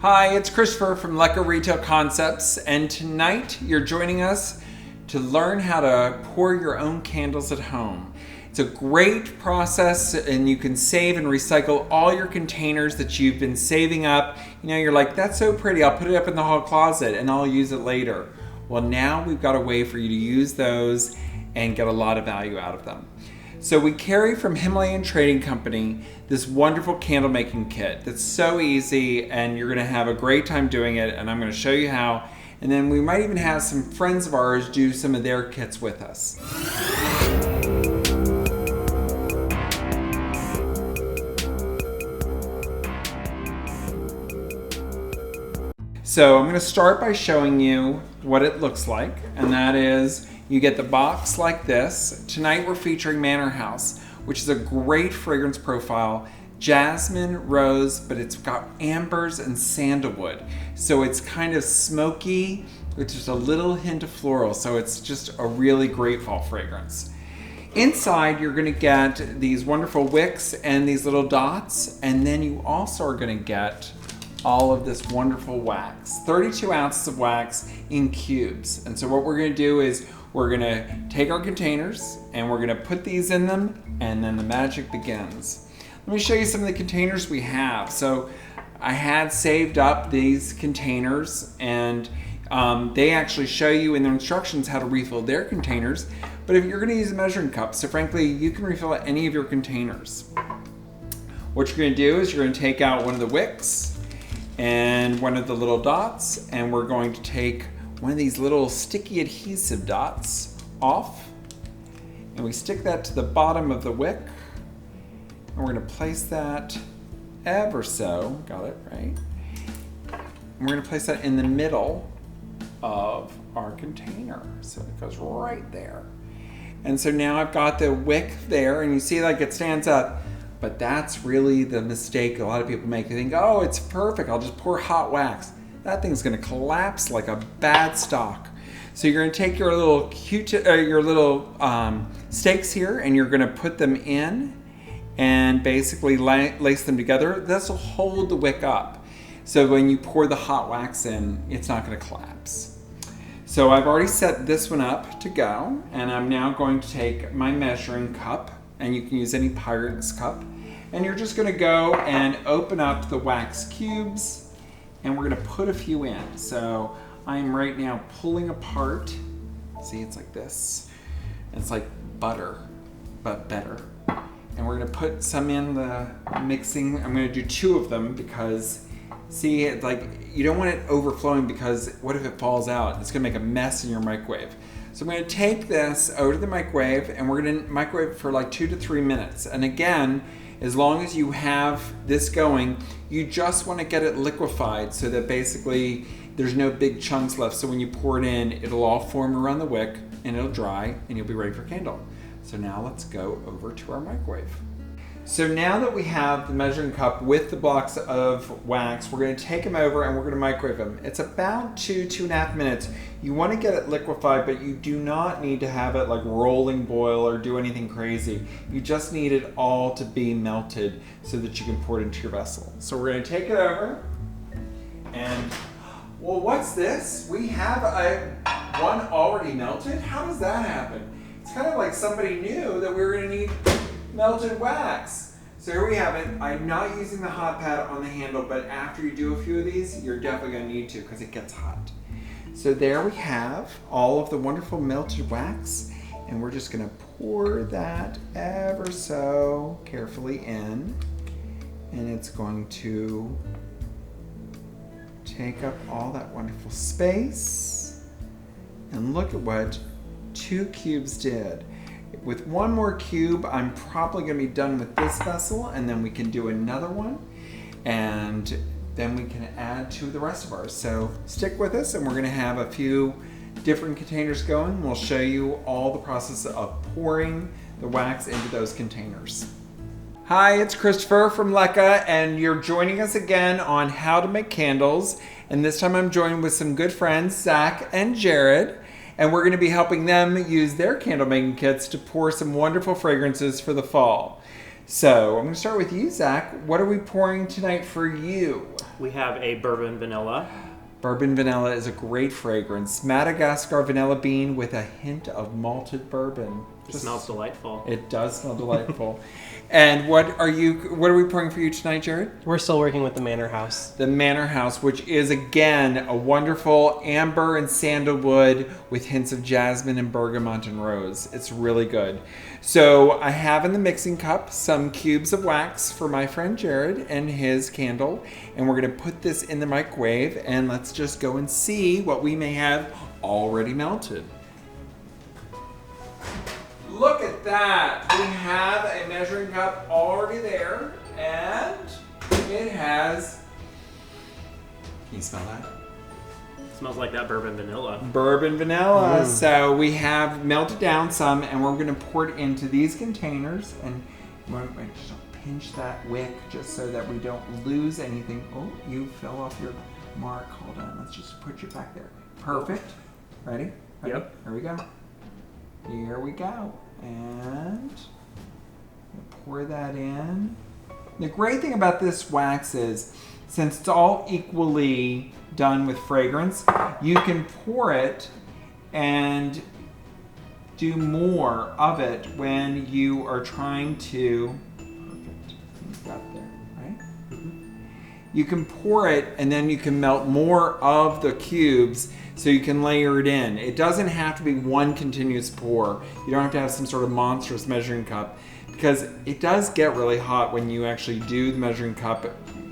Hi, it's Christopher from Lekka Retail Concepts, and tonight you're joining us to learn how to pour your own candles at home. It's a great process, and you can save and recycle all your containers that you've been saving up. You know, you're like, that's so pretty, I'll put it up in the hall closet and I'll use it later. Well, now we've got a way for you to use those and get a lot of value out of them. So we carry from Himalayan Trading Company this wonderful candle making kit that's so easy, and you're gonna have a great time doing it, and I'm gonna show you how. And then we might even have some friends of ours do some of their kits with us. So I'm gonna start by showing you what it looks like, and that is you get the box like this. Tonight we're featuring Manor House, which is a great fragrance profile. Jasmine, rose, but it's got ambers and sandalwood. So it's kind of smoky with just a little hint of floral. So it's just a really great fall fragrance. Inside, you're gonna get these wonderful wicks and these little dots. And then you also are gonna get all of this wonderful wax, 32 ounces of wax in cubes. And so what we're gonna do is we're gonna take our containers and we're gonna put these in them, and then the magic begins. Let me show you some of the containers we have. So I had saved up these containers, and they actually show you in their instructions how to refill their containers. But if you're gonna use a measuring cup, so frankly, you can refill any of your containers. What you're gonna do is you're gonna take out one of the wicks and one of the little dots, and we're going to take one of these little sticky adhesive dots off, and we stick that to the bottom of the wick, and we're going to place that ever so, got it right, and we're going to place that in the middle of our container, so it goes right there. And so now I've got the wick there, and you see like it stands up, but that's really the mistake a lot of people make. They think, oh, it's perfect, I'll just pour hot wax. That thing's gonna collapse like a bad stock. So you're gonna take your little stakes here, and you're gonna put them in and basically lace them together. This will hold the wick up. So when you pour the hot wax in, it's not gonna collapse. So I've already set this one up to go, and I'm now going to take my measuring cup, and you can use any Pyrex cup, and you're just gonna go and open up the wax cubes, and we're gonna put a few in. So I'm right now pulling apart. See, it's like this. It's like butter, but better. And we're gonna put some in the mixing. I'm gonna do 2 of them because, see, it's like, you don't want it overflowing, because what if it falls out? It's gonna make a mess in your microwave. So I'm gonna take this over to the microwave, and we're gonna microwave for like 2 to 3 minutes. And again, as long as you have this going, you just want to get it liquefied so that basically there's no big chunks left. So when you pour it in, it'll all form around the wick and it'll dry and you'll be ready for candle. So now let's go over to our microwave. So now that we have the measuring cup with the blocks of wax, we're going to take them over and we're going to microwave them. It's about 2.5 minutes. You want to get it liquefied, but you do not need to have it like rolling boil or do anything crazy. You just need it all to be melted so that you can pour it into your vessel. So we're going to take it over, and well, what's this? We have one already melted? How does that happen? It's kind of like somebody knew that we were going to need melted wax. So here we have it. I'm not using the hot pad on the handle, but after you do a few of these, you're definitely going to need to, because it gets hot. So there we have all of the wonderful melted wax, and we're just going to pour that ever so carefully in, and it's going to take up all that wonderful space. And look at what 2 cubes did. With 1 more cube, I'm probably going to be done with this vessel, and then we can do another one, and then we can add to the rest of ours. So stick with us, and we're going to have a few different containers going. We'll show you all the process of pouring the wax into those containers. Hi, it's Christopher from Lekka, and you're joining us again on how to make candles. And this time I'm joined with some good friends, Zach and Jared. And we're going to be helping them use their candle making kits to pour some wonderful fragrances for the fall. So I'm going to start with you, Zach. What are we pouring tonight for you? We have a bourbon vanilla. Bourbon vanilla is a great fragrance. Madagascar vanilla bean with a hint of malted bourbon. It smells delightful. It does smell delightful. And what are we pouring for you tonight, Jared? We're still working with the Manor House. The Manor House, which is again a wonderful amber and sandalwood with hints of jasmine and bergamot and rose. It's really good. So I have in the mixing cup some cubes of wax for my friend Jared and his candle. And we're going to put this in the microwave and let's just go and see what we may have already melted. Look at that. We have a measuring cup already there and it has, can you smell that? It smells like that bourbon vanilla. Bourbon vanilla. So we have melted down some and we're going to pour it into these containers and we're going to pinch that wick just so that we don't lose anything. Oh, you fell off your mark. Hold on. Let's just put you back there. Perfect. Ready? Yep. Here we go. Here we go. And pour that in. The great thing about this wax is, since it's all equally done with fragrance, you can pour it and do more of it when you are trying to, perfect, you've got there, right? You can pour it and then you can melt more of the cubes so you can layer it in. It doesn't have to be one continuous pour. You don't have to have some sort of monstrous measuring cup because it does get really hot when you actually do the measuring cup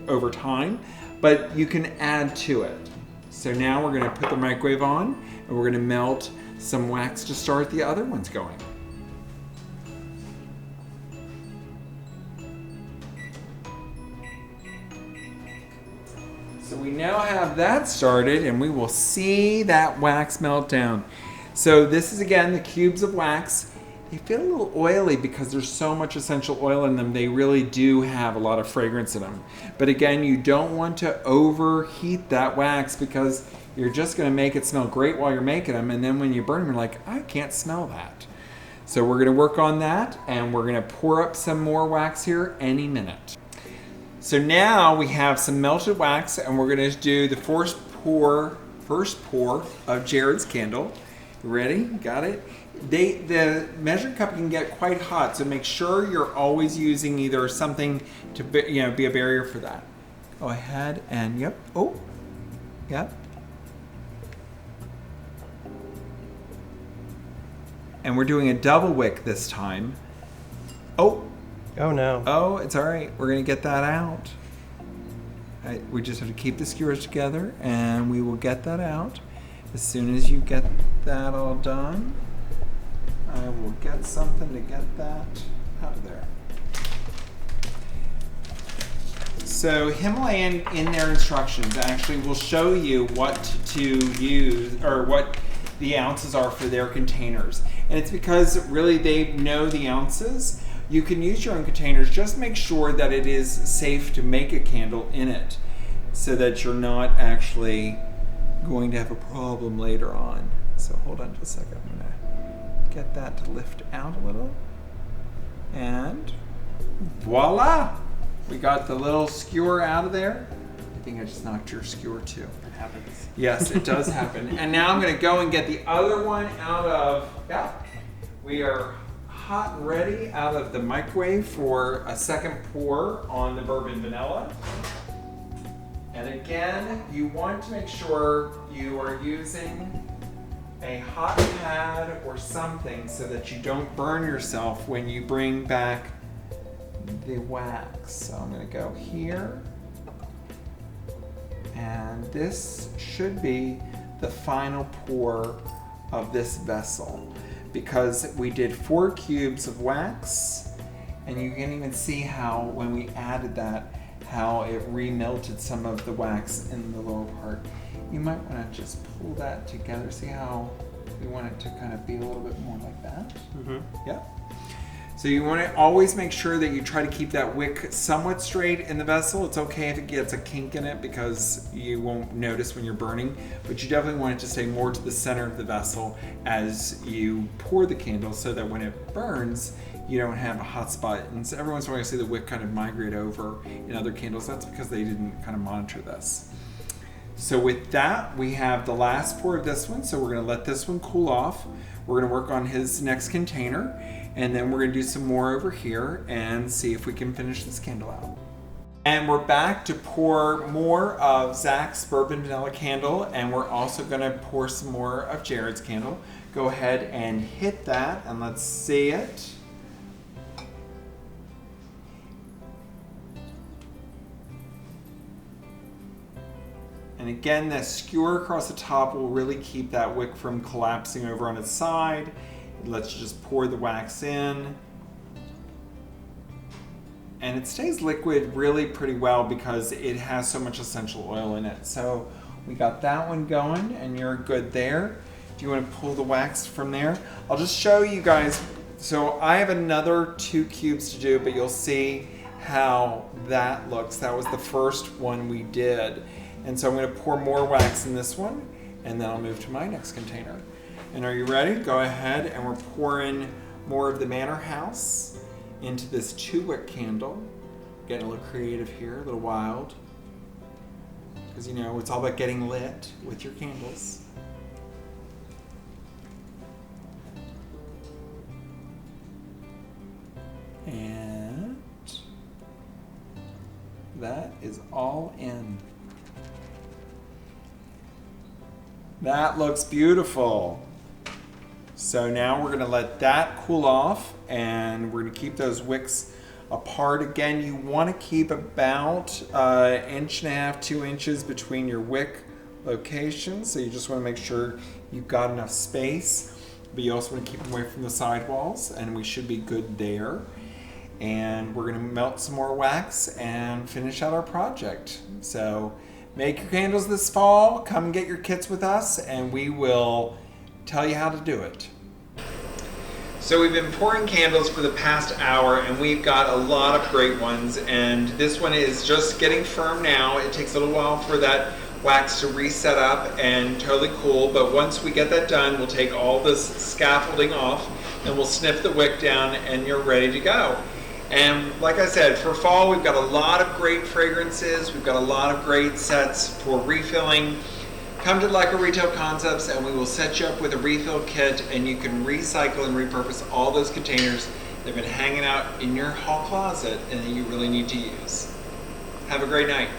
over time, but you can add to it. So now we're gonna put the microwave on and we're gonna melt some wax to start the other ones going. So we now have that started and we will see that wax melt down. So this is again the cubes of wax. They feel a little oily because there's so much essential oil in them. They really do have a lot of fragrance in them. But again, you don't want to overheat that wax because you're just going to make it smell great while you're making them. And then when you burn them, you're like, I can't smell that. So we're going to work on that and we're going to pour up some more wax here any minute. So now we have some melted wax and we're going to do the first pour of Jared's candle. Ready? Got it? The measuring cup can get quite hot, so make sure you're always using either something to be a barrier for that. Go ahead and yep. Oh, yep. And we're doing a double wick this time. Oh. Oh no. Oh, it's all right. We're going to get that out. We just have to keep the skewers together and we will get that out. As soon as you get that all done, I will get something to get that out of there. So Himalayan in their instructions actually will show you what to use or what the ounces are for their containers. And it's because really they know the ounces. You can use your own containers, just make sure that it is safe to make a candle in it so that you're not actually going to have a problem later on. So hold on just a second, I'm gonna get that to lift out a little. And voila! We got the little skewer out of there. I think I just knocked your skewer too. It happens. Yes, it does happen. And now I'm gonna go and get the other one out of, we are hot and ready out of the microwave for a second pour on the bourbon vanilla. And again, you want to make sure you are using a hot pad or something so that you don't burn yourself when you bring back the wax. So I'm going to go here. And this should be the final pour of this vessel because we did 4 cubes of wax and you can even see how when we added that how it remelted some of the wax in the lower part. You might want to just pull that together. See how we want it to kind of be a little bit more like that? Mm-hmm. Yep. So you want to always make sure that you try to keep that wick somewhat straight in the vessel. It's okay if it gets a kink in it because you won't notice when you're burning, but you definitely want it to stay more to the center of the vessel as you pour the candle so that when it burns, you don't have a hot spot. And so every once in a while I see the wick kind of migrate over in other candles. That's because they didn't kind of monitor this. So with that, we have the last pour of this one. So we're going to let this one cool off. We're going to work on his next container, and then we're going to do some more over here and see if we can finish this candle out. And we're back to pour more of Zach's bourbon vanilla candle, and we're also going to pour some more of Jared's candle. Go ahead and hit that, and let's see it. And again, that skewer across the top will really keep that wick from collapsing over on its side. It lets you just pour the wax in. And it stays liquid really pretty well because it has so much essential oil in it. So we got that one going, and you're good there. Do you want to pull the wax from there? I'll just show you guys. So I have another 2 cubes to do, but you'll see how that looks. That was the first one we did. And so I'm going to pour more wax in this one, and then I'll move to my next container. And are you ready? Go ahead, and we're pouring more of the Manor House into this 2-wick candle. Getting a little creative here, a little wild. Because you know, it's all about getting lit with your candles. And that is all in. That looks beautiful. So now we're gonna let that cool off, and we're gonna keep those wicks apart. Again, you wanna keep about 1.5 inches, 2 inches between your wick locations. So you just wanna make sure you've got enough space, but you also wanna keep them away from the sidewalls, and we should be good there. And we're gonna melt some more wax and finish out our project. So make your candles this fall, come get your kits with us, and we will tell you how to do it. So we've been pouring candles for the past hour, and we've got a lot of great ones, and this one is just getting firm now. It takes a little while for that wax to reset up and totally cool, but once we get that done, we'll take all this scaffolding off and we'll snip the wick down, and you're ready to go. And like I said, for fall, we've got a lot of great fragrances. We've got a lot of great sets for refilling. Come to Lekka Retail Concepts, and we will set you up with a refill kit, and you can recycle and repurpose all those containers that have been hanging out in your hall closet and that you really need to use. Have a great night.